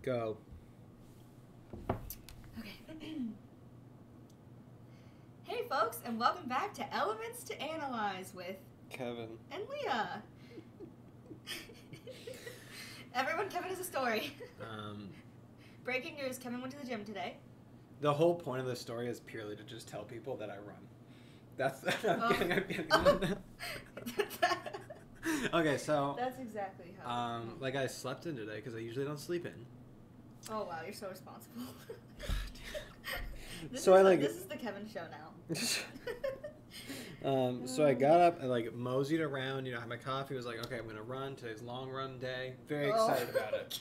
Go. Okay. Hey folks, and welcome back to Elements to Analyze with Kevin. and Leah. Everyone, Kevin has a story. Breaking news, Kevin went to the gym today. The whole point of the story is purely to just tell people that I run. That's... I'm kidding. Okay, so... That's exactly how... like I slept in today because I usually don't sleep in. Oh wow, you're so responsible. This is the Kevin show now. So I got up and like moseyed around, had my coffee, was like, okay, I'm gonna run, today's long run day. Very excited about it.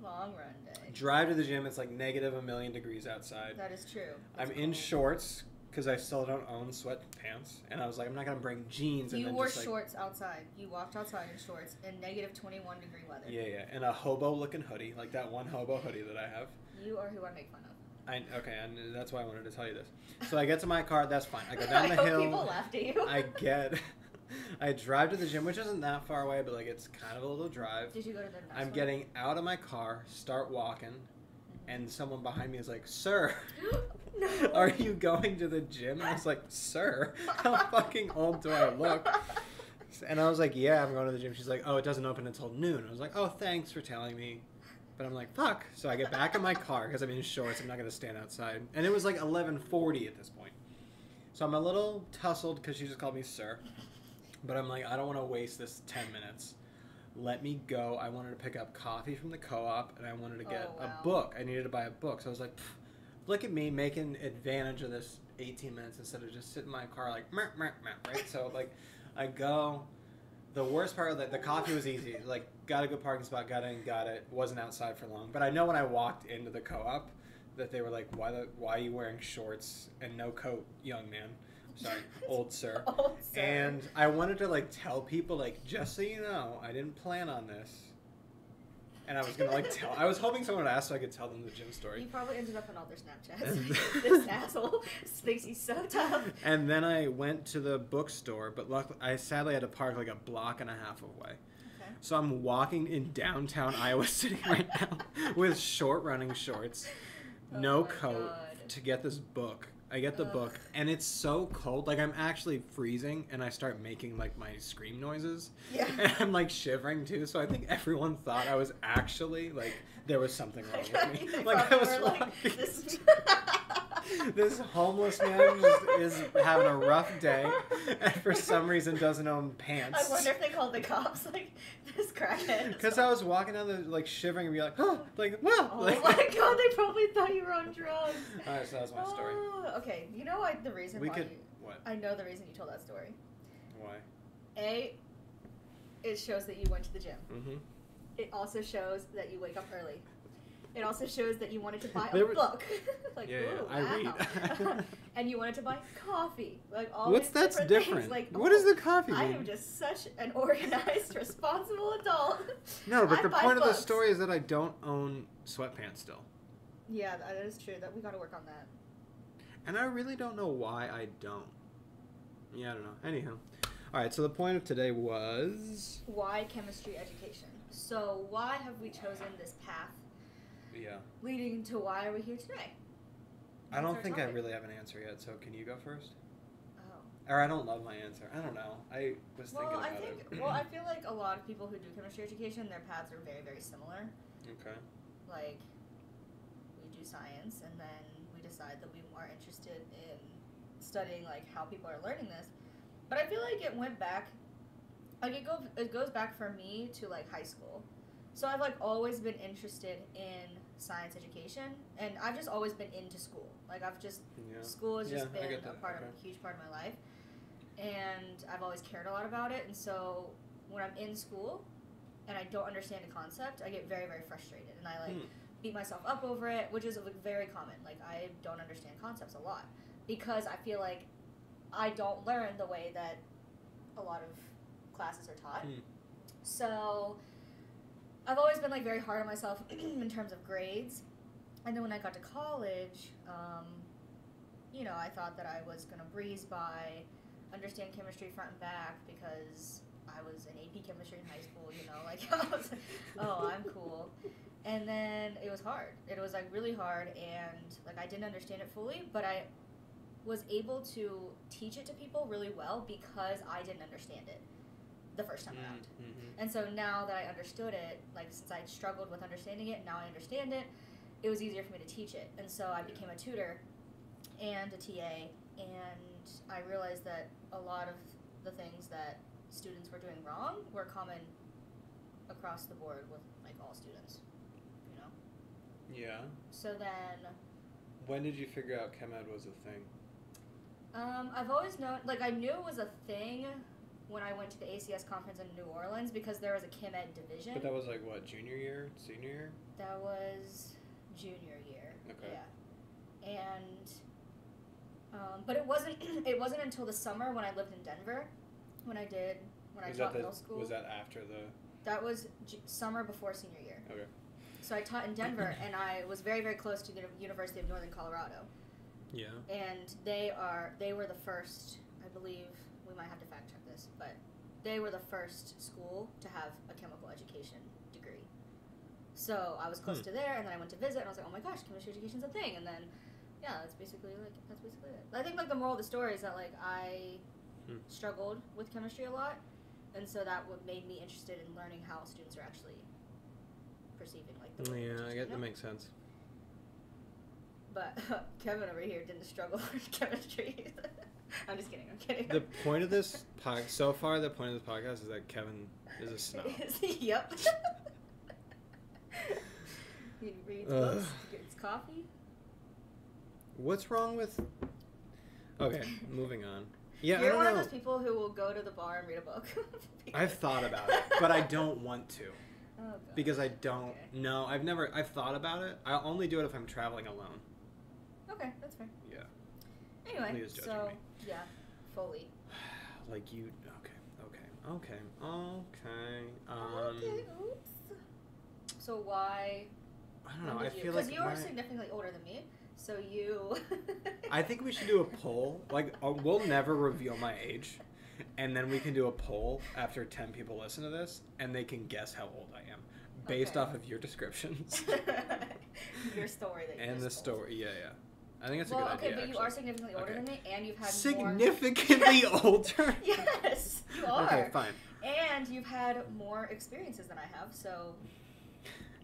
Long run day. Drive to the gym, it's like negative a million degrees outside. That is true. I'm in shorts because I still don't own sweatpants, and I was like, I'm not gonna bring jeans. You wore shorts outside. You walked outside in shorts in negative 21 degree weather. Yeah, and a hobo looking hoodie, like that one hobo hoodie that I have. You are who I make fun of. Okay, and that's why I wanted to tell you this. So I get to my car, that's fine. I go down the hill. People laughed at you. I drive to the gym, which isn't that far away, but like it's kind of a little drive. Did you go to the next I'm one? getting out of my car, start walking, and someone behind me is like, "Sir, no. Are you going to the gym?" And I was like, "Sir, how fucking old do I look?" And I was like, "Yeah, I'm going to the gym." She's like, "Oh, it doesn't open until noon." I was like, "Oh, thanks for telling me." But I'm like, fuck. So I get back in my car because I'm in shorts. I'm not going to stand outside. And it was like 11:40 at this point. So I'm a little tussled because she just called me sir. But I'm like, I don't want to waste this 10 minutes. Let me go. I wanted to pick up coffee from the co-op, and I wanted to get a book. I needed to buy a book. So I was like, look at me making advantage of this 18 minutes instead of just sitting in my car like, meh, meh, meh, right? So like, I go. The worst part of the coffee was easy. Like, got a good parking spot, got in, got it. Wasn't outside for long. But I know when I walked into the co-op that they were like, why are you wearing shorts and no coat, young man? Sorry, old sir. Old sir. And I wanted to, like, tell people, like, just so you know, I didn't plan on this. And I was going to, like, I was hoping someone would ask so I could tell them the gym story. You probably ended up on all their Snapchats. This asshole thinks he's so tough. And then I went to the bookstore, but luckily, I sadly had to park like a block and a half away. Okay. So I'm walking in downtown Iowa City right now with short running shorts, no coat, to get this book. I get the book, and it's so cold. Like, I'm actually freezing, and I start making, like, my scream noises. Yeah. And I'm, like, shivering, too. So I think everyone thought I was actually, like, there was something wrong with me. Like, I was walking. This homeless man just is having a rough day, and for some reason doesn't own pants. I wonder if they called the cops, like, this crackhead. Because I was walking down the, like, shivering and be like, oh, like, well. Oh like, my god, they probably thought you were on drugs. Alright, so that was my story. Okay, you know the reason What? I know the reason you told that story. Why? A, it shows that you went to the gym. Mm-hmm. It also shows that you wake up early. It also shows that you wanted to buy a book. Like, yeah, ooh, I read. And you wanted to buy coffee. Like, all What's these that's different? Things. Like, what does the coffee mean? I am just such an organized, responsible adult. No, but the point of the books. story is that I don't own sweatpants still. Yeah, that is true. That we got to work on that. And I really don't know why I don't. Yeah, I don't know. Anyhow. Alright, so the point of today was... Why chemistry education? So why have we chosen this path? Yeah. Leading to why are we here today? I don't think I really have an answer yet, so can you go first? Oh. Or I don't love my answer. I don't know. I was thinking about it. Well, I feel like a lot of people who do chemistry education, their paths are very, very similar. Okay. Like, we do science, and then we decide that we are interested in studying, like, how people are learning this. But I feel like it went back, like, it goes back for me to, like, high school. So I've, like, always been interested in science education, and I've just always been into school. Like, school has just been a huge part of my life, and I've always cared a lot about it, and so when I'm in school and I don't understand a concept, I get very, very frustrated, and I, like, beat myself up over it, which is, like, very common. Like, I don't understand concepts a lot, because I feel like I don't learn the way that a lot of classes are taught. So I've always been, like, very hard on myself in terms of grades. And then when I got to college, I thought that I was going to breeze by, understand chemistry front and back, because I was in AP chemistry in high school, like, I was like, oh, I'm cool. And then it was hard. It was like really hard, and like I didn't understand it fully, but I was able to teach it to people really well because I didn't understand it the first time around. And so now that I understood it, like since I struggled with understanding it, now I understand it, it was easier for me to teach it. And so I became a tutor and a TA, and I realized that a lot of the things that students were doing wrong were common across the board with like all students, you know? Yeah. So then... When did you figure out ChemEd was a thing? I've always known, like I knew it was a thing when I went to the ACS conference in New Orleans because there was a ChemEd division. But that was like what, junior year, senior year? That was junior year. Okay. Yeah. And but it wasn't until the summer when I lived in Denver when I taught middle school. Was that after the... That was summer before senior year. Okay. So I taught in Denver, and I was very, very close to the University of Northern Colorado. Yeah. And they were the first, I believe, we might have to fact check this, but they were the first school to have a chemical education degree. So I was close to there, and then I went to visit, and I was like, oh my gosh, chemistry education's a thing. And then, yeah, that's basically it. I think like the moral of the story is that like I struggled with chemistry a lot, and so that made me interested in learning how students are actually perceiving like the Yeah, I get that makes sense. But Kevin over here didn't struggle with chemistry. I'm just kidding. I'm kidding. The point of this so far, the point of this podcast is that Kevin is a snob. Yep. He reads books, gets coffee. What's wrong with... Okay, moving on. Yeah, You're I don't one know. of those people who will go to the bar and read a book. I've thought about it, but I don't want to. Oh, God. Because I don't... Okay. No, I've thought about it. I'll only do it if I'm traveling alone. Okay, that's fair. Yeah. Anyway, Leah's judging so, me. yeah, fully. Like you... Okay. Okay, oops. So why... I don't know, I feel because like... you are significantly older than me, so you... I think we should do a poll. Like, we'll never reveal my age. And then we can do a poll after 10 people listen to this, and they can guess how old I am. Based off of your descriptions. Your story that you and the just told. story, yeah. I think that's a good idea, okay, but you actually. are significantly older than me, and you've had Significantly older? Yes, you are. Okay, fine. And you've had more experiences than I have, so...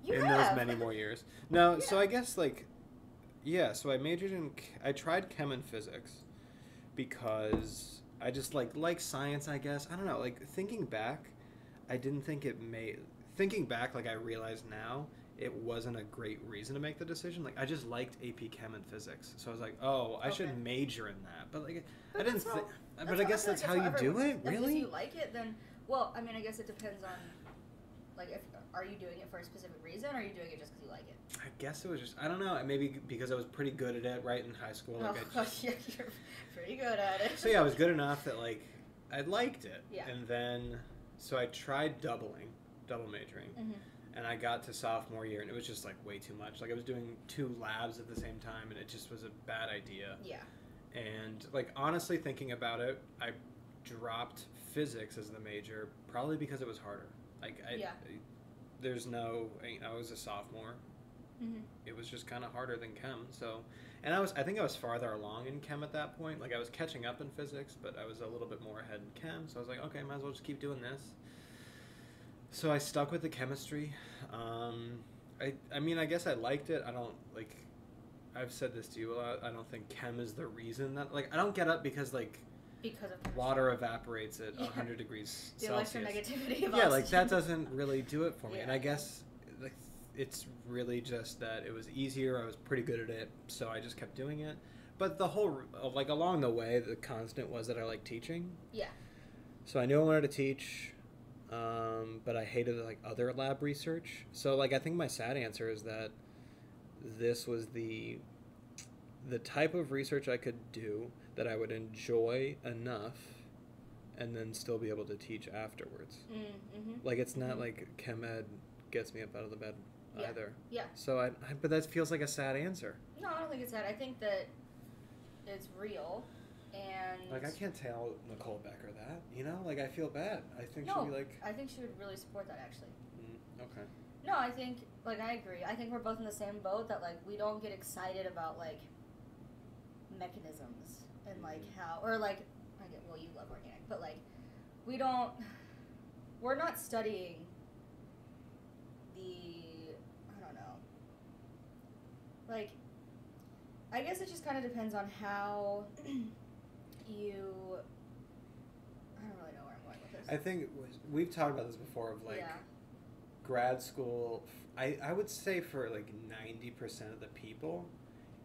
In those many more years. No, so I guess, like... Yeah, so I majored in... I tried chem and physics because I just, like science, I guess. I don't know, like, thinking back, I didn't think it made... Thinking back, like, I realize now, it wasn't a great reason to make the decision. Like, I just liked AP Chem and Physics. So I was like, oh, I should major in that. But, like, I didn't think... But I guess that's how you do it? Like, really? if you like it, then... Well, I mean, I guess it depends on... Like, are you doing it for a specific reason, or are you doing it just because you like it? I guess it was just... I don't know. Maybe because I was pretty good at it right in high school. Like, Yeah, you're pretty good at it. So, yeah, I was good enough that, like, I liked it. Yeah. And then... So I tried double majoring. Mm-hmm. And I got to sophomore year, and it was just, like, way too much. Like, I was doing 2 labs at the same time, and it just was a bad idea. Yeah. And, like, honestly, thinking about it, I dropped physics as the major, probably because it was harder. Like, there's no... I was a sophomore. Mm-hmm. It was just kind of harder than chem, so... And I think I was farther along in chem at that point. Like, I was catching up in physics, but I was a little bit more ahead in chem, so I was like, okay, might as well just keep doing this. So I stuck with the chemistry. I mean, I guess I liked it. I don't, like, I've said this to you a lot. I don't think chem is the reason that, like, I don't get up because of water evaporates at 100 degrees Celsius. The electronegativity of oxygen. Like, that doesn't really do it for me. Yeah. And I guess, like, it's really just that it was easier. I was pretty good at it, so I just kept doing it. But the whole, like, along the way, the constant was that I liked teaching. Yeah. So I knew I wanted to teach. But I hated, like, other lab research. So, like, I think my sad answer is that this was the type of research I could do that I would enjoy enough and then still be able to teach afterwards. Mm-hmm. Like, it's not like ChemEd gets me up out of the bed either. Yeah. So, but that feels like a sad answer. No, I don't think it's sad. I think that it's real. And like, I can't tell Nicole Becker that, you know? Like, I feel bad. I think she'll be like... I think she would really support that, actually. Okay. No, I think, like, I agree. I think we're both in the same boat that, like, we don't get excited about, like, mechanisms and, like, how, or, like, well, you love organic, but, like, we're not studying I don't know. Like, I guess it just kind of depends on how you, I don't really know where I'm going with this. I think we've talked about this before of, like, yeah. grad school, I would say for, like, 90% of the people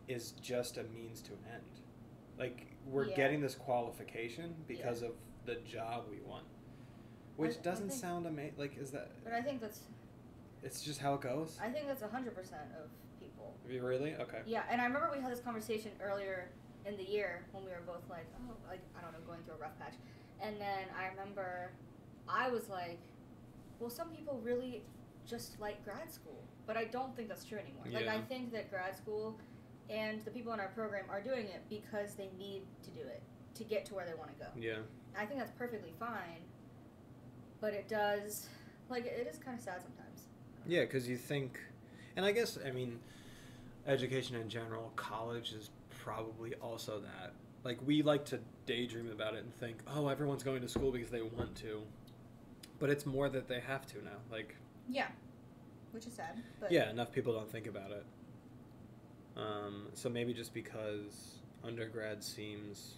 is just a means to an end. Like, we're getting this qualification because of the job we want. Which doesn't sound amazing. Like, is that... But I think that's... It's just how it goes? I think that's 100% of people. Really? Okay. Yeah, and I remember we had this conversation earlier in the year when we were both like, oh, like, I don't know, going through a rough patch. And then I remember I was like, well, some people really just like grad school. But I don't think that's true anymore. Yeah. Like, I think that grad school and the people in our program are doing it because they need to do it to get to where they want to go. Yeah. I think that's perfectly fine. But it does, like, it is kind of sad sometimes. Yeah, because you think, and I guess, I mean, education in general, college is probably also that. Like, we like to daydream about it and think, oh, everyone's going to school because they want to. But it's more that they have to now. Like, yeah, which is sad. But yeah, enough people don't think about it. So maybe just because undergrad seems,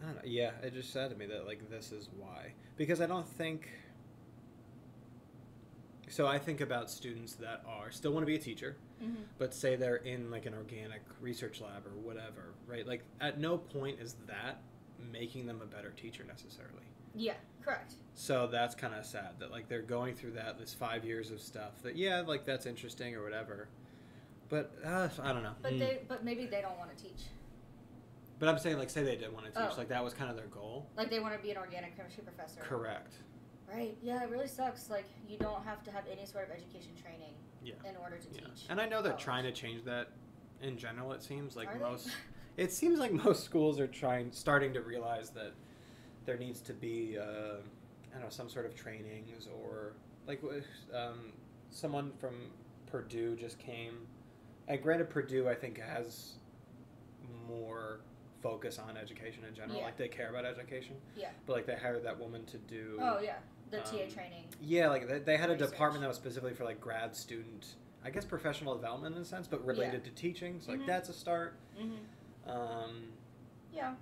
I don't know, yeah, it just said to me that, like, this is why. Because I don't think, so I think about students that still want to be a teacher, but say they're in, like, an organic research lab or whatever, right? Like, at no point is that making them a better teacher necessarily. Yeah, correct. So that's kind of sad that, like, they're going through this 5 years of stuff that, yeah, like, that's interesting or whatever. But I don't know. But maybe they don't want to teach. But I'm saying, like, say they did want to teach. Like, that was kind of their goal. Like, they want to be an organic chemistry professor. Correct. Right. Yeah, it really sucks. Like, you don't have to have any sort of education training in order to teach. And I know they're trying to change that in general, it seems. Like, Are they? It seems like most schools are starting to realize that there needs to be, I don't know, some sort of trainings or, like, someone from Purdue just came. And granted, Purdue, I think, has more focus on education in general. Yeah. Like, they care about education. Yeah. But, like, they hired that woman to do... Oh, yeah. The TA training. Yeah, like, they had a research. department that was specifically for, like, grad student, I guess professional development in a sense, but related to teaching. So, like, that's a start. Yeah.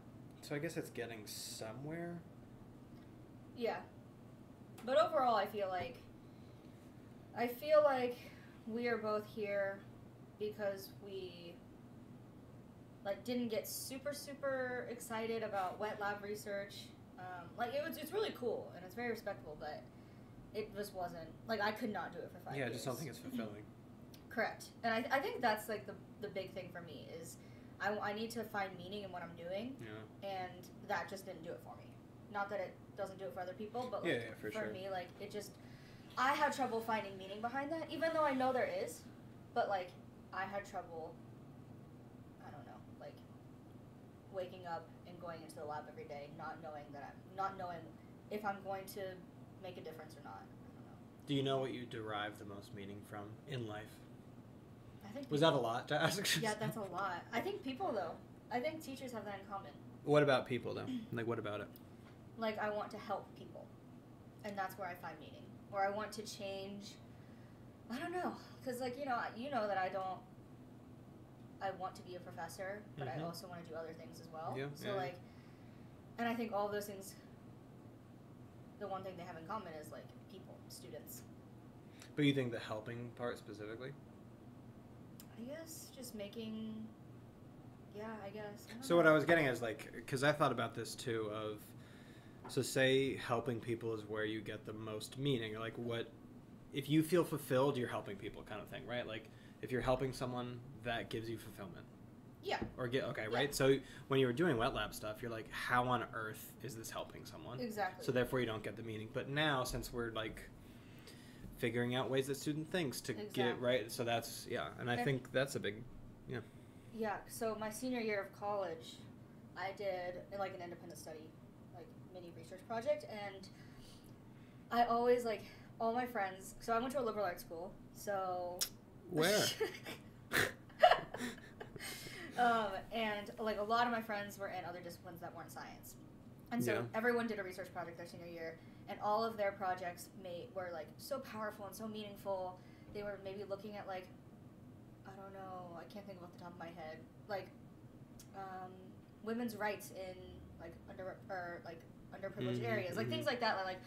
So, I guess it's getting somewhere. Yeah. But overall, I feel like we are both here because we, like, didn't get super, super excited about wet lab research. Like, it's really cool, and it's very respectable, but it just wasn't, like, I could not do it for 5 years. Yeah, I just don't think it's fulfilling. Correct. And I think that's, like, the big thing for me is I need to find meaning in what I'm doing, and that just didn't do it for me. Not that it doesn't do it for other people, but, like, for sure. me, like, it just, I had trouble finding meaning behind that, even though I know there is, but, like, I had trouble, I don't know, like, waking up and going into the lab every day, not knowing if I'm going to make a difference or not. I don't know. Do you know what you derive the most meaning from in life? I think Was that a lot to ask? Yeah, that's a lot. I think people, though. I think teachers have that in common. What about people, though? Like, what about it? Like, I want to help people, and that's where I find meaning. Or I want to change, I don't know, because, like, you know that I want to be a professor, but I also want to do other things as well. Yeah, so, like, and I think all of those things, the one thing they have in common is, like, people, students. But you think the helping part specifically? I guess just making, I guess. So what I was getting is, like, because I thought about this too of, so say helping people is where you get the most meaning. Like, what, if you feel fulfilled, you're helping people kind of thing, right? Like, if you're helping someone, that gives you fulfillment. Yeah. Or right? So when you were doing wet lab stuff, you're like, how on earth is this helping someone? Exactly. So therefore you don't get the meaning. But now, since we're, like, figuring out ways that student thinks to get right, so that's, and I think that's a big, Yeah, so my senior year of college, I did, like, an independent study, like, mini research project, and I always, like, all my friends, so I went to a liberal arts school, so... Where? And like a lot of my friends were in other disciplines that weren't science. And so everyone did a research project their senior year, and all of their projects were like so powerful and so meaningful. They were maybe looking at like, I don't know, I can't think of off the top of my head, like women's rights in like underprivileged areas, like things like that. Like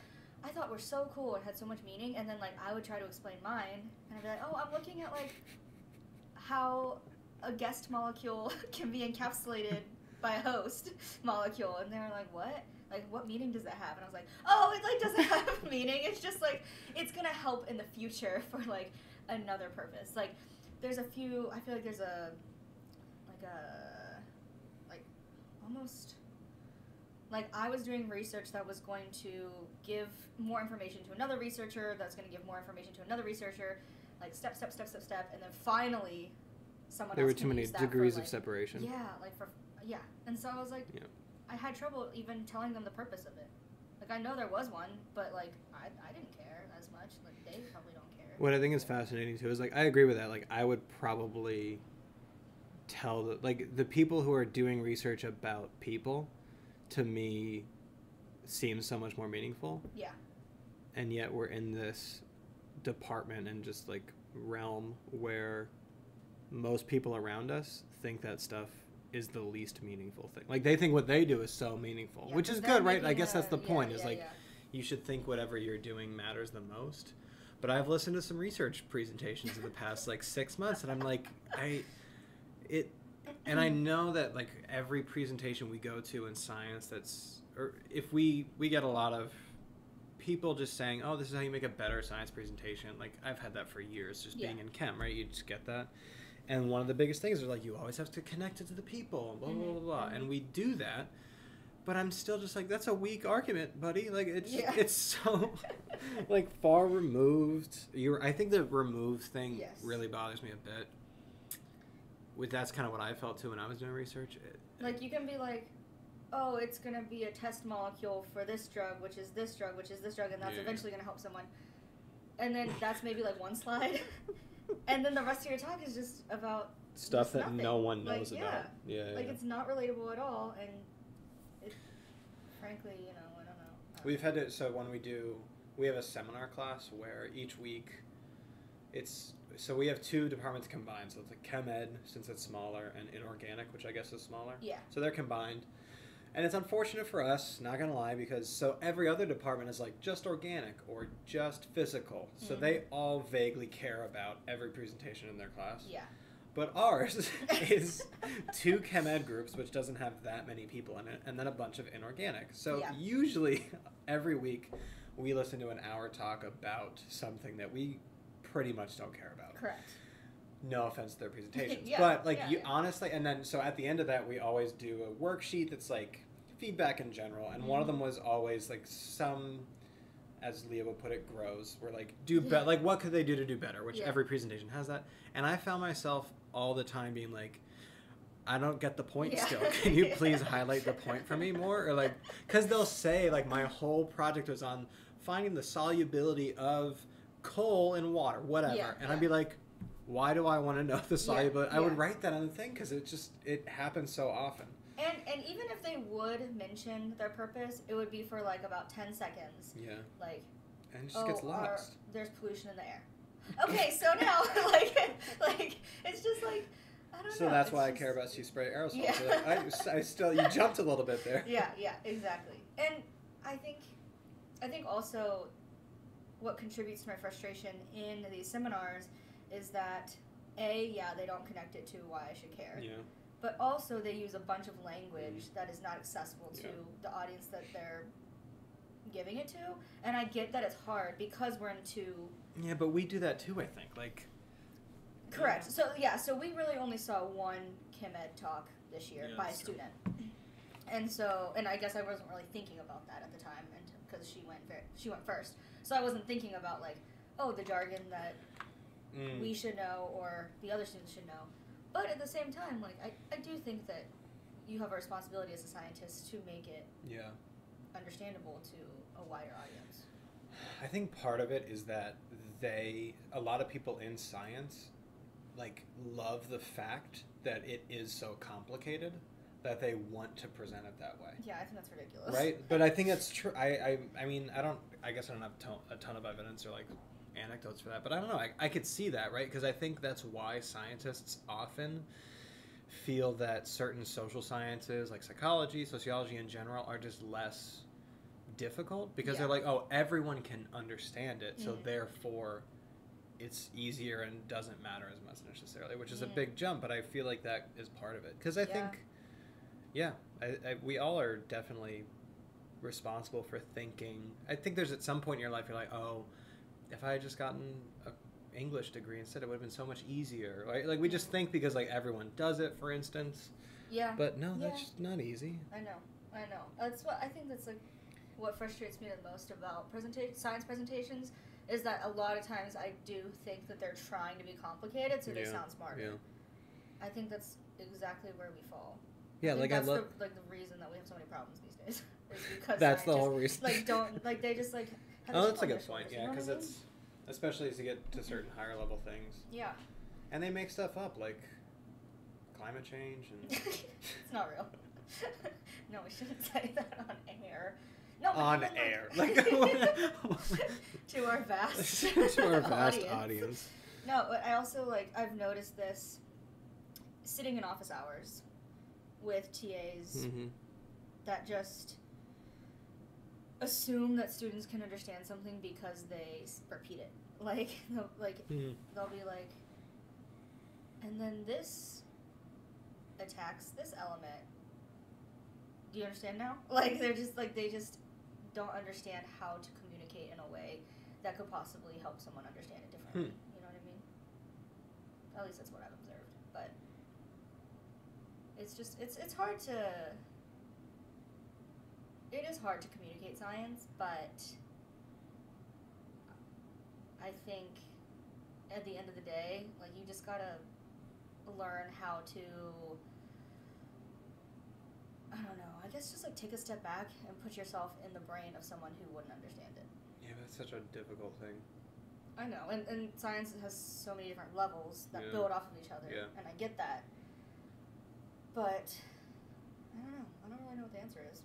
I thought were so cool and had so much meaning, and then like I would try to explain mine, and I'd be like, oh, I'm looking at like how a guest molecule can be encapsulated by a host molecule, and they were like, what? Like, what meaning does that have? And I was like, oh, it like doesn't have meaning. It's just like it's gonna help in the future for like another purpose. Like, there's a few. I feel like there's almost like I was doing research that was going to give more information to another researcher. That's going to give more information to another researcher. Like step, and then finally, someone. There else were too many degrees of separation. Yeah, and so I was like, I had trouble even telling them the purpose of it. Like I know there was one, but like I didn't care as much. Like they probably don't care. What I think is fascinating too is like I agree with that. Like I would probably tell the people who are doing research about people, to me, seems so much more meaningful. Yeah. And yet we're in this department and just like realm where most people around us think that stuff is the least meaningful thing. Like they think what they do is so meaningful, which is good, right? I guess that's the point. You should think whatever you're doing matters the most. But I've listened to some research presentations in the past like 6 months, and I'm like, and I know that like every presentation we go to in science, or if we get a lot of people just saying, oh, this is how you make a better science presentation. Like I've had that for years, just being in chem, right? You just get that. And one of the biggest things is like you always have to connect it to the people, and blah blah blah blah. And we do that, but I'm still just like, that's a weak argument, buddy. Like it's so like far removed. I think the removed thing really bothers me a bit. That's kind of what I felt too when I was doing research. Like you can be like, oh, it's gonna be a test molecule for this drug, which is this drug, which is this drug, and that's eventually gonna help someone. And then that's maybe like one slide. And then the rest of your talk is just about stuff that nothing. No one knows about. It's not relatable at all, and frankly, I don't know. We've had to. So when we have a seminar class where each week, so we have two departments combined. So it's like ChemEd, since it's smaller, and inorganic, which I guess is smaller. Yeah. So they're combined. And it's unfortunate for us, not going to lie, because so every other department is like just organic or just physical. So they all vaguely care about every presentation in their class. Yeah. But ours is two ChemEd groups, which doesn't have that many people in it, and then a bunch of inorganic. So usually every week we listen to an hour talk about something that we pretty much don't care about. Correct. No offense to their presentations. But like honestly, and then so at the end of that we always do a worksheet that's like feedback in general, and one of them was always like some, as Leah would put it, grows. We're like, like what could they do to do better, which every presentation has that. And I found myself all the time being like, I don't get the point still. Can you please highlight the point for me more? Or like, because they'll say like my whole project was on finding the solubility of coal in water, whatever. And I'd be like, why do I want to know the solubility? I would write that on the thing because it happens so often. And even if they would mention their purpose, it would be for like about 10 seconds. Yeah. Like, and it just gets lost. There's pollution in the air. Okay, so now like it's just like, I don't know. So that's why I care about spray aerosols. Yeah. So like, I still, you jumped a little bit there. Yeah, exactly. And I think also what contributes to my frustration in these seminars is that they don't connect it to why I should care. Yeah. But also they use a bunch of language that is not accessible to the audience that they're giving it to. And I get that it's hard because we're in two. Yeah, but we do that too, I think. Like. Correct. So we really only saw one ChemEd talk this year by a student. And I guess I wasn't really thinking about that at the time, and because she went first. So I wasn't thinking about like, oh, the jargon that we should know or the other students should know. But at the same time, like I do think that you have a responsibility as a scientist to make it understandable to a wider audience. I think part of it is that a lot of people in science, like, love the fact that it is so complicated that they want to present it that way. Yeah, I think that's ridiculous. Right? But I think it's true. I mean, I guess I don't have a ton of evidence or, like, anecdotes for that, but I don't know. I could see that, right? Because I think that's why scientists often feel that certain social sciences, like psychology, sociology in general, are just less difficult because they're like, oh, everyone can understand it, so therefore it's easier and doesn't matter as much necessarily, which is a big jump, but I feel like that is part of it. Because I think, we all are definitely responsible for thinking. I think there's at some point in your life you're like, oh, if I had just gotten a English degree instead, it would have been so much easier. Right? Like, we just think because, like, everyone does it, for instance. Yeah. But no, that's just not easy. I know. That's what I think. That's like what frustrates me the most about science presentations is that a lot of times I do think that they're trying to be complicated so they sound smarter. Yeah. I think that's exactly where we fall. Yeah, like that's the reason that we have so many problems these days is because that's the whole reason. Like don't like they just like. Oh, that's a good point. Yeah, because it's especially as you get to certain higher level things. Yeah. And they make stuff up like climate change and. It's not real. No, we shouldn't say that on air. No, on air, like to our vast audience. No, but I also I've noticed this sitting in office hours with TAs that just assume that students can understand something because they repeat it. They'll be like, and then this attacks this element. Do you understand now? Like they're just they just don't understand how to communicate in a way that could possibly help someone understand it differently. You know what I mean? At least that's what I've observed. But it's just it's hard to. It is hard to communicate science, but I think at the end of the day, you just gotta learn how to. I don't know. I guess just take a step back and put yourself in the brain of someone who wouldn't understand it. Yeah, that's such a difficult thing. I know, and science has so many different levels that build off of each other, and I get that. But I don't know. I don't really know what the answer is.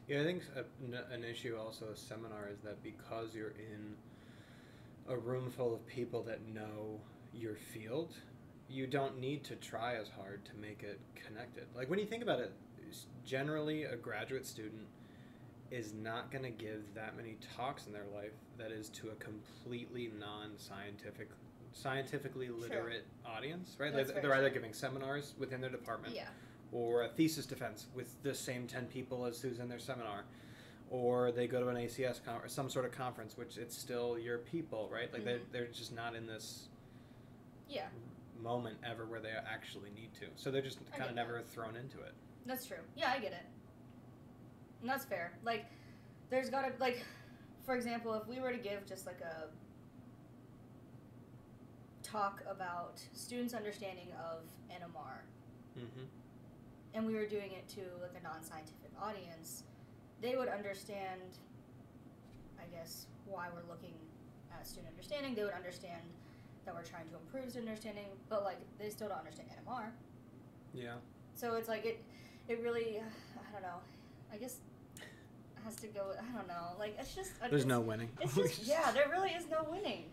Yeah, I think an issue also a seminar is that because you're in a room full of people that know your field, you don't need to try as hard to make it connected. Like when you think about it, generally a graduate student is not going to give that many talks in their life that is to a completely scientifically literate audience, right? They're either giving seminars within their department or a thesis defense with the same 10 people as who's in their seminar, or they go to an ACS or some sort of conference, which it's still your people, right? Like they're just not in this moment ever where they actually need to. So they're just kind of never thrown into it. That's true. Yeah, I get it. And that's fair. There's gotta, for example, if we were to give just a talk about students' understanding of NMR, and we were doing it to a non-scientific audience, they would understand, I guess, why we're looking at student understanding. They would understand that we're trying to improve student understanding, but they still don't understand NMR. Yeah. So it's it really, I don't know. I guess it has to go. I don't know. It's just. There's no winning. It's just there really is no winning.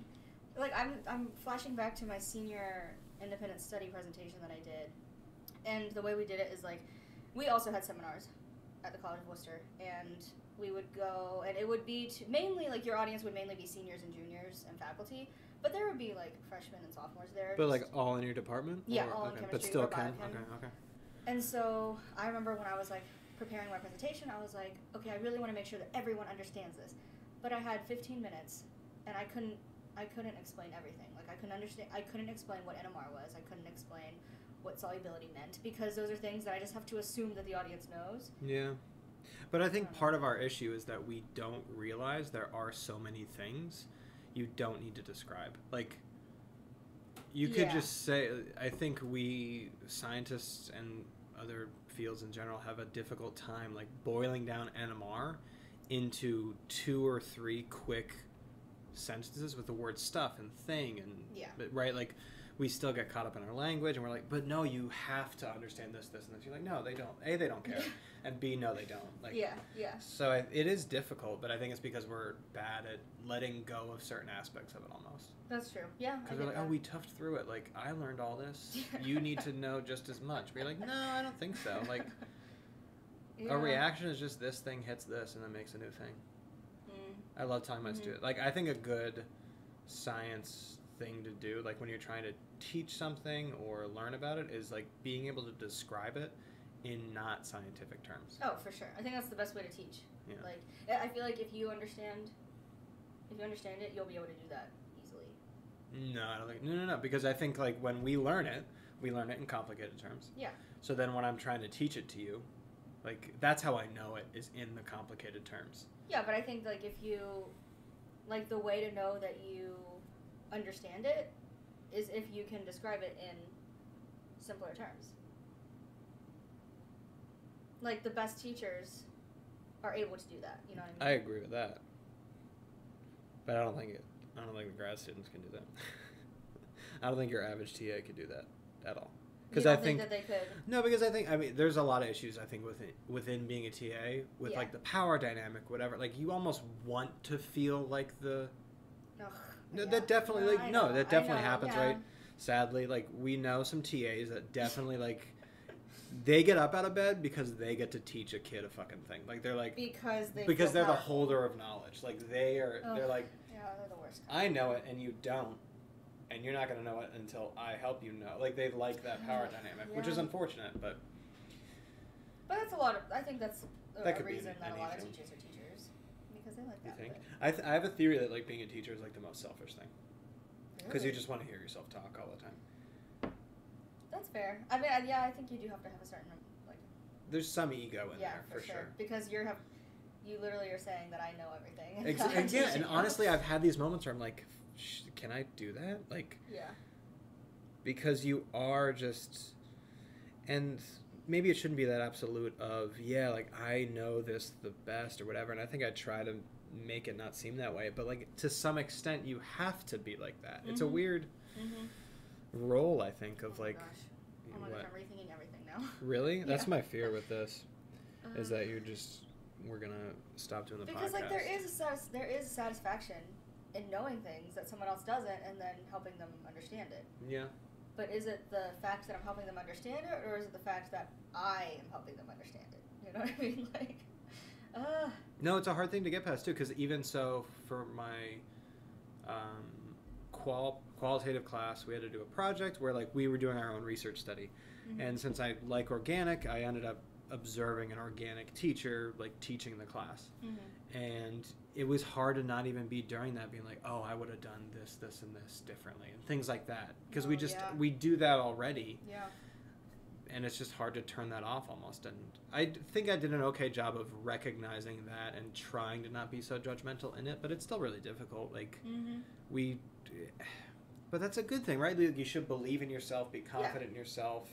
I'm flashing back to my senior independent study presentation that I did, and the way we did it is we also had seminars at the College of Worcester, and we would go, and it would be mainly your audience would mainly be seniors and juniors and faculty, but there would be freshmen and sophomores there. But all in your department? Yeah, all in chemistry. But still or can. biochem. Okay. And so I remember when I was preparing my presentation, I was like, okay, I really want to make sure that everyone understands this. But I had 15 minutes, and I couldn't explain everything. I couldn't explain what NMR was. I couldn't explain what solubility meant, because those are things that I just have to assume that the audience knows. Yeah. But I think part of our issue is that we don't realize there are so many things you don't need to describe. You could just say, I think we scientists and other fields in general have a difficult time boiling down NMR into 2 or 3 quick sentences with the word stuff and thing and Yeah. right, like we still get caught up in our language and we're like, but no, you have to understand this, this, and this. You're like, no, they don't. A, they don't care, and B, no, they don't. Like, Yeah. So it is difficult, but I think it's because we're bad at letting go of certain aspects of it almost. That's true. Yeah. Because we're like, oh, we toughed through it. Like, I learned all this. You need to know just as much. We're like, no, I don't think so. Like, a reaction is just this thing hits this and then makes a new thing. I love telling my students. Like, I think a good science thing to do, like when you're trying to teach something or learn about it, is like being able to describe it in not scientific terms. Oh, for sure. I think that's the best way to teach. Yeah. Like, I feel like if you understand it, you'll be able to do that easily. No, I don't think. No. Because I think like when we learn it in complicated terms. Yeah. So then when I'm trying to teach it to you, like that's how I know it is in the complicated terms. Yeah, but I think like if you, like the way to know that you understand it is if you can describe it in simpler terms. Like the best teachers are able to do that. You know what I mean? I agree with that, but I don't think the grad students can do that. I don't think your average TA could do that at all. Because I think that they could. No, because I mean there's a lot of issues I think within being a TA with like the power dynamic, whatever. Like you almost want to feel like the. No, that definitely that definitely happens, right? Sadly, like we know some TAs that definitely like they get up out of bed because they get to teach a kid a fucking thing. Like they're like because they're the holder of knowledge. Like they're like they're the worst. I know it and you don't, and you're not gonna know it until I help you know. Like they like that power dynamic, which is unfortunate, but that's a lot of. I think that's that a reason that a lot of teachers are teachers because they like that. You think? I have a theory that like being a teacher is like the most selfish thing because you just want to hear yourself talk all the time. That's fair. I mean, yeah, I think you do have to have a certain like. There's some ego in there for sure. Because you literally are saying that I know everything. And yeah, and honestly, I've had these moments where I'm like, can I do that? Like, yeah. Because you are just, and maybe it shouldn't be that absolute of like I know this the best or whatever. And I think I try to make it not seem that way, but like to some extent, you have to be like that. It's a weird. Role I think of like gosh. Oh my gosh, I'm rethinking everything now. Really? Yeah. That's my fear with this is that we're gonna stop doing the podcast. Because like there is satisfaction in knowing things that someone else doesn't and then helping them understand it. Yeah. But is it the fact that I'm helping them understand it or is it the fact that I am helping them understand it? You know what I mean? Like No, it's a hard thing to get past too because even so for my qualitative class, we had to do a project where like we were doing our own research study, and since I like organic, I ended up observing an organic teacher like teaching the class, and it was hard to not even be during that being like, oh, I would have done this, this, and this differently, and things like that because we do that already. Yeah. And it's just hard to turn that off almost. And I think I did an okay job of recognizing that and trying to not be so judgmental in it, but it's still really difficult. Like but that's a good thing, right? You should believe in yourself, be confident in yourself.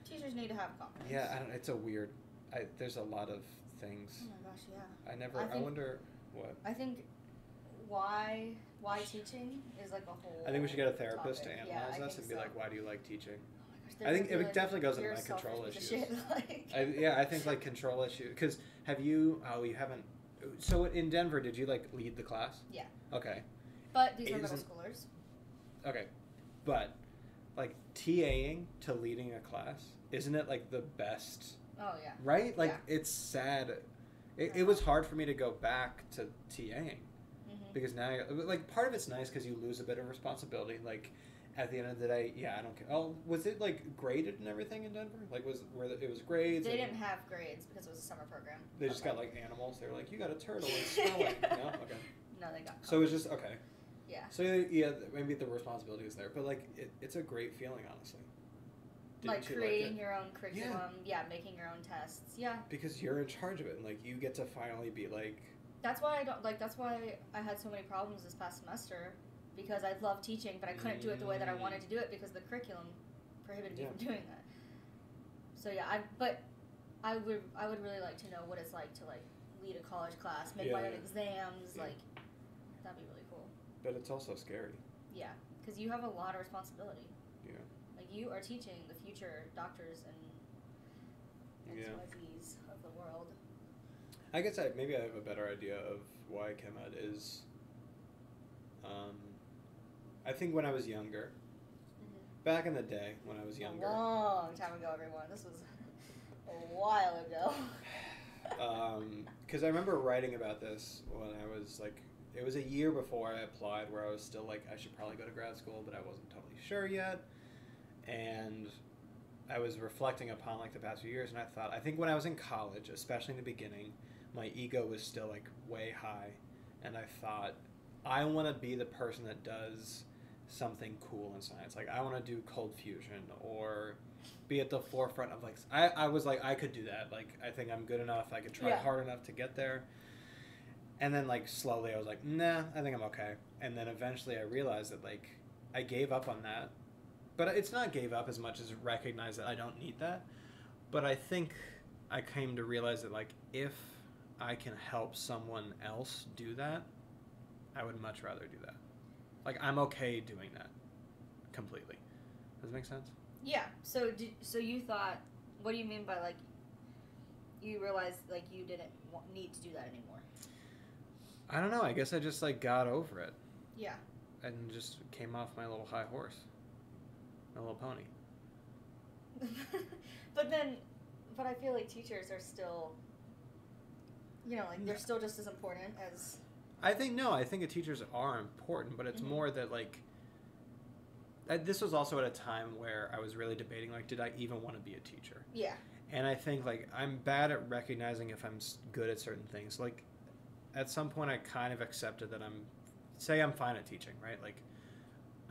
Teachers need to have confidence. Yeah, it's a weird. There's a lot of things. Oh my gosh, yeah. I wonder what. I think why teaching is like a whole. I think we should get a therapist to analyze us and be like, why do you like teaching? I think it definitely goes into like control issues. I think like control issues. Because you haven't. So in Denver, did you like lead the class? Yeah. Okay. But these are middle schoolers. Okay. But like TAing to leading a class, isn't it like the best? Oh yeah. Right? Like it's sad. It was hard for me to go back to TAing because now like part of it's nice because you lose a bit of responsibility. Like at the end of the day, I don't care. Oh, was it like graded and everything in Denver? Like it was grades? They didn't have grades because it was a summer program. They just got like animals. They were like, you got a turtle and spelling. No, okay. No, they got. So it was just okay. Yeah. So maybe the responsibility is there, but like it's a great feeling, honestly. Like creating your own curriculum, making your own tests, Because you're in charge of it, and like you get to finally be like. That's why That's why I had so many problems this past semester, because I love teaching, but I couldn't do it the way that I wanted to do it because the curriculum prohibited me from doing that. So I would really like to know what it's like to like lead a college class, make my own exams, like that'd be really cool. But it's also scary. Yeah, because you have a lot of responsibility. Yeah. Like, you are teaching the future doctors and XYZs of the world. I guess maybe I have a better idea of why ChemEd is. I think when I was younger, back in the day when I was younger. A long time ago, everyone. This was a while ago. Because I remember writing about this when I was like, it was a year before I applied, where I was still like, I should probably go to grad school, but I wasn't totally sure yet. And I was reflecting upon like the past few years, and I think when I was in college, especially in the beginning, my ego was still like way high, and I thought, I want to be the person that does something cool in science. Like, I want to do cold fusion or be at the forefront of like, I was like, I could do that. Like, I think I'm good enough. I could try hard enough to get there. And then like slowly I was like, nah, I think I'm okay. And then eventually I realized that like I gave up on that. But it's not gave up as much as recognize that I don't need that. But I think I came to realize that like if I can help someone else do that, I would much rather do that. Like, I'm okay doing that completely. Does that make sense? Yeah. So you thought, what do you mean by like, you realized like you didn't need to do that anymore? I don't know. I guess I just like got over it. Yeah. And just came off my little high horse. My little pony. But I feel like teachers are still, like they're still just as important as... I think teachers are important, but it's more that like, this was also at a time where I was really debating, like, did I even want to be a teacher? Yeah. And I think like I'm bad at recognizing if I'm good at certain things. Like, at some point I kind of accepted that I'm fine at teaching, right? Like,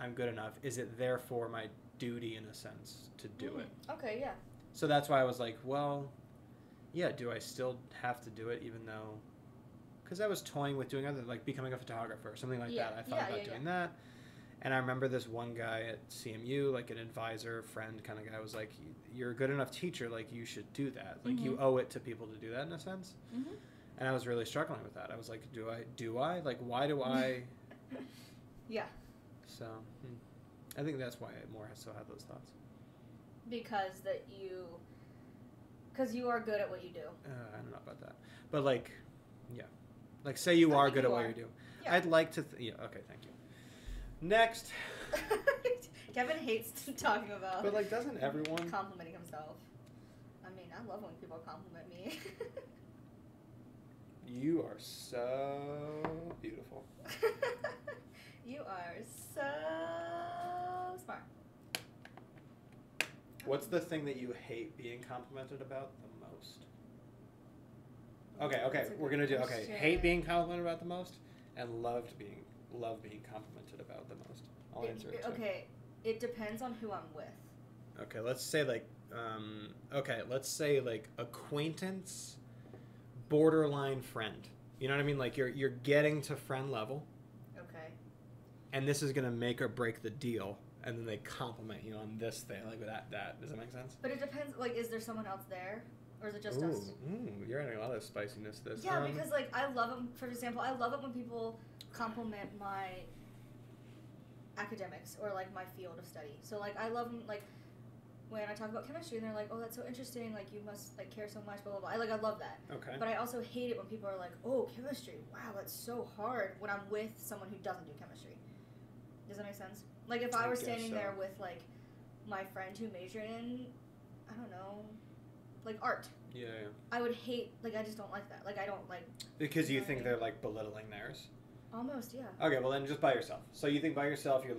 I'm good enough. Is it therefore my duty in a sense to do it? Okay, yeah. So that's why I was like, well, yeah, do I still have to do it even though... Because I was toying with doing other, like becoming a photographer or something like that. I thought about doing that. And I remember this one guy at CMU, like an advisor, friend kind of guy, was like, you're a good enough teacher, like you should do that. Like you owe it to people to do that in a sense. And I was really struggling with that. I was like, do I? Like, why do I? Yeah. So, I think that's why I more so had those thoughts. Because you are good at what you do. I don't know about that. but like, yeah, like say you are good at what you do. Yeah. I'd like to. Yeah. Okay. Thank you. Next. Kevin hates talking about. But like, doesn't everyone complimenting himself? I mean, I love when people compliment me. You are so beautiful. You are so smart. What's the thing that you hate being complimented about the most? Okay, we're gonna do hate being complimented about the most, and love being complimented about the most. I'll answer it too. Okay, it depends on who I'm with. Okay, let's say like acquaintance, borderline friend. You know what I mean? Like you're getting to friend level. Okay. And this is gonna make or break the deal, and then they compliment you on this thing, like that. Does that make sense? But it depends. Like, is there someone else there, or is it just us? You're adding a lot of spiciness to this. Yeah, because like I love them. For example, I love it when people compliment my academics or like my field of study. So like I love them like when I talk about chemistry and they're like, oh, that's so interesting. Like you must like care so much. Blah blah blah. I love that. Okay. But I also hate it when people are like, oh, chemistry. Wow, that's so hard. When I'm with someone who doesn't do chemistry. Does that make sense? Like if I were standing there with like my friend who majored in, I don't know, like art. Yeah. I would hate, like I just don't like that. Like I don't like. Because you think they're like belittling theirs. Almost, yeah. Okay, well then just by yourself. So you think by yourself your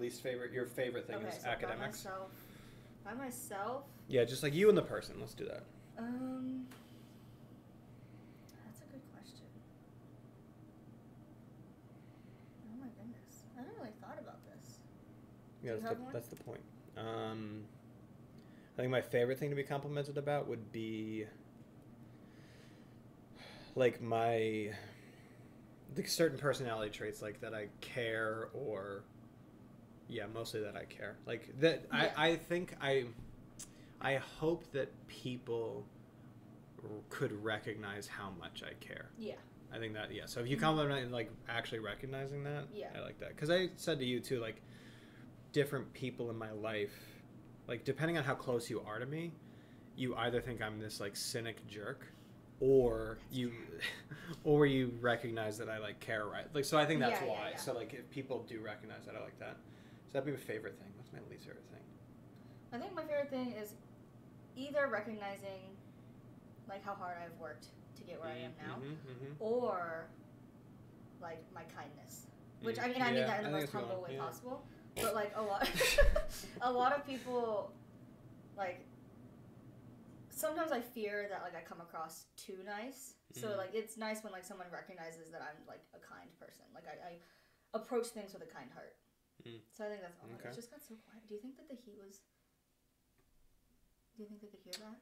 favorite thing is so academics? By myself? Yeah, just like you and the person. Let's do that. That's a good question. Oh my goodness. I haven't really thought about this. Yeah, that's the point. I think my favorite thing to be complimented about would be like the certain personality traits, like that I care, or mostly that I care. Like that, yeah. I think I hope that people could recognize how much I care. Yeah. I think that, yeah. So if you compliment and like actually recognizing that, Yeah. I like that. Because I said to you too, like different people in my life, like depending on how close you are to me, you either think I'm this like cynic jerk, or you, or you recognize that I like care, right? Like, so I think that's why. So like if people do recognize that, I like that. So that'd be my favorite thing. What's my least favorite thing? I think my favorite thing is either recognizing like how hard I've worked to get where I am now, or like my kindness, which I mean that in the most humble way possible. But like a lot of people, like sometimes I fear that like I come across too nice. So like it's nice when like someone recognizes that I'm like a kind person. Like I approach things with a kind heart. So I think that's all. Okay. It just got so quiet. Do you think that the heat was? Do you think they could hear that?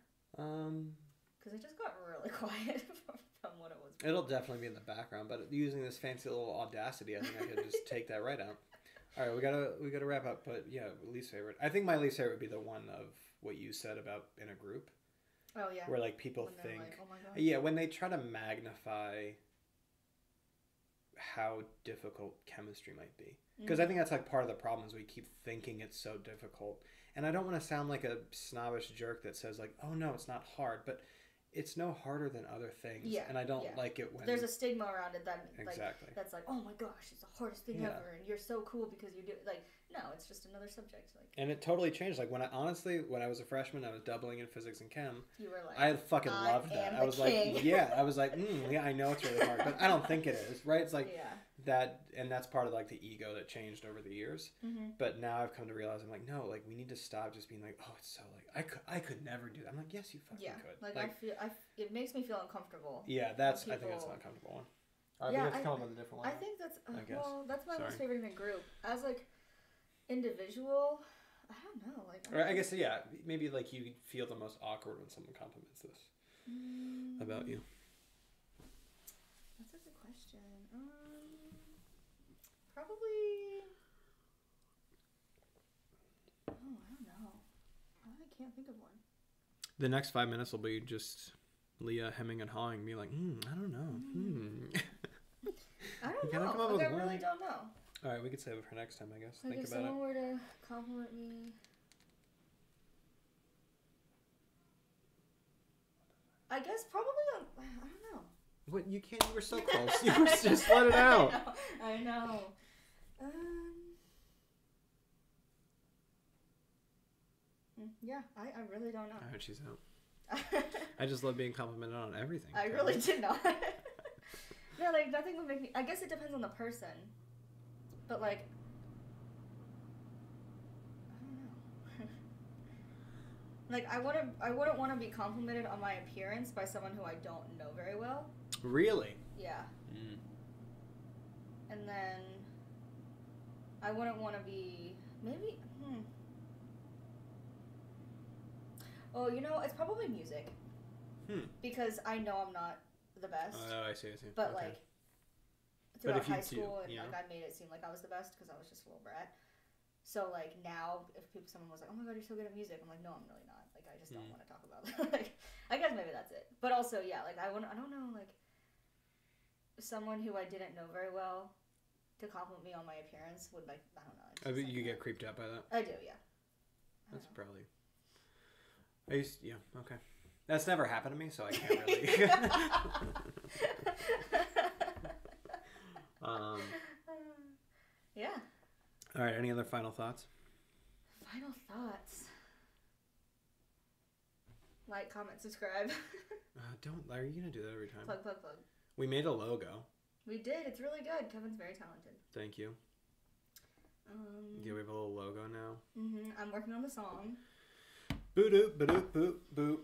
Because it just got really quiet from what it was before. It'll definitely be in the background, but using this fancy little Audacity, I think I could just take that right out. All right, we gotta wrap up. But yeah, least favorite. I think my least favorite would be the one of what you said about in a group. Oh yeah. Where like people when think, like, oh my God. Yeah, when they try to magnify how difficult chemistry might be. Because I think that's like part of the problem is we keep thinking it's so difficult. And I don't want to sound like a snobbish jerk that says like, oh no, it's not hard, but it's no harder than other things. Yeah, and I don't like it when... There's a stigma around it that exactly. Like, that's like, oh my gosh, it's the hardest thing ever, and you're so cool because you do it. Like, no, it's just another subject. Like, and it totally changed. Like when I was a freshman, I was doubling in physics and chem. You were like, I fucking loved that. I was king. Like, yeah, I was like, yeah, I know it's really hard, but I don't think it is, right? It's like that, and that's part of like the ego that changed over the years. But now I've come to realize I'm like, no, like we need to stop just being like, oh, it's so like I could never do that. I'm like, yes, you fucking could. Like it makes me feel uncomfortable. Yeah, I think it's an uncomfortable one. All right, we have to come up with a different one. I think that's well, that's my most favorite in a group. As like individual, I don't know. Like I guess maybe like you feel the most awkward when someone compliments this about you. That's a good question. Probably. Oh, I don't know. I can't think of one. The next 5 minutes will be just Leah hemming and hawing, me like, I don't know. I don't know. I really don't know. All right, we could save it for next time, I guess. Like think if about someone were to compliment me. I guess probably I don't know. What you can't? You were so close. You were just let it out. I know. Yeah, I really don't know. I heard she's out. I just love being complimented on everything. I really did not. No, like nothing would make me. I guess it depends on the person, but like, I don't know. Like I wouldn't want to be complimented on my appearance by someone who I don't know very well. Really? Yeah. And then I wouldn't want to be maybe. Oh, you know, it's probably music. Because I know I'm not the best. Oh, I see. But like throughout high school, and like I made it seem like I was the best because I was just a little brat. So like now, if someone was like, "Oh my God, you're so good at music," I'm like, "No, I'm really not. Like I just don't want to talk about it." Like I guess maybe that's it. But also, yeah, like I don't know, like someone who I didn't know very well to compliment me on my appearance would like I don't know. I bet you get creeped out by that. I do, yeah. That's probably. Okay. That's never happened to me, so I can't really. Yeah. All right. Any other final thoughts? Final thoughts. Like, comment, subscribe. Are you gonna do that every time? Plug. We made a logo. We did. It's really good. Kevin's very talented. Thank you. Yeah, we have a little logo now. I'm working on the song. Boo-doop, ba-doop, boop, boop.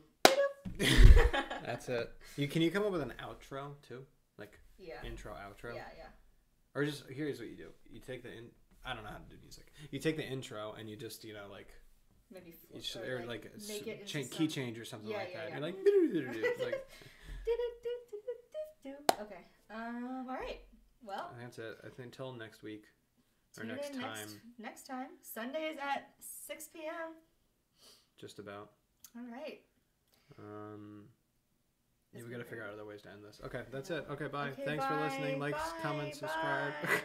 That's it. Can you come up with an outro too? Like intro, outro? Yeah. Or just here's what you do. You take I don't know how to do music. You take the intro and you just like maybe or like make it key change or something like that. Yeah. You're like, like okay. All right. Well, that's it. I think until next week or next time. Next time. Sundays at 6 p.m. Just about. All right. Yeah, we got to figure out other ways to end this. Okay, that's it. Okay, bye. Okay, Thanks for listening. bye. Like, Bye. comment, subscribe. Bye.